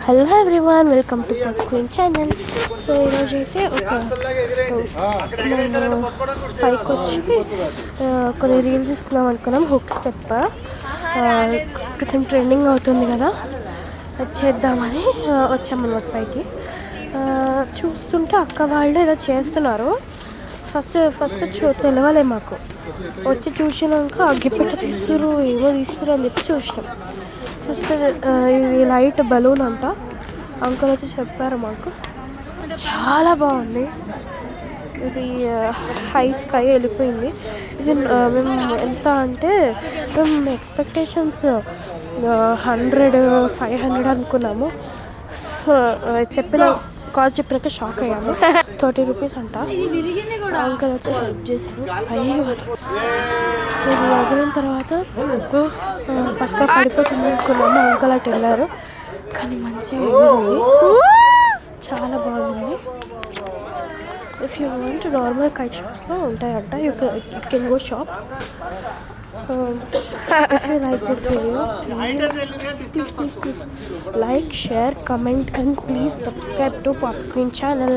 Hello everyone, welcome to queen channel. So ఈరోజు అయితే మేము పైకి వచ్చి కొన్ని రీల్స్ తీసుకున్నాం అనుకున్నాం. హుక్ స్టెప్ కొంచెం ట్రెండింగ్ అవుతుంది కదా, అది చేద్దామని వచ్చామన్నమాట పైకి. చూస్తుంటే అక్క వాళ్ళు ఏదో చేస్తున్నారు. ఫస్ట్ తెలవలే మాకు. వచ్చి చూసినాక అగ్గిపెట్ట తీస్తురు, ఏమో తీస్తురు అని చెప్పి చూసినాం. చూస్తే ఇది లైట్ బలూన్ అంట. అంకుల్ వచ్చి చెప్పారు మాకు. చాలా బాగుంది. ఇది హై స్కై వెళ్ళిపోయింది. ఇది మేము ఎంత అంటే మేము ఎక్స్పెక్టేషన్స్ 100-500 అనుకున్నాము. కాస్ట్ చెప్పినాక షాక్ అయ్యాము. 30 రూపీస్ అంట. అంకుల్ వచ్చి హెల్ప్ చేశారు. ఇది ఎగిరిన తర్వాత పక్క పడిపోతుంది అనుకున్నాము. అంకుల్ అటు వెళ్ళారు, కానీ మంచిగా ఎగిరింది. చాలా బాగుంది. If you want normal kite షాప్స్లో ఉంటాయంట. It can go shop. If you like this video, please like, share, comment and please subscribe to Pop Queen channel.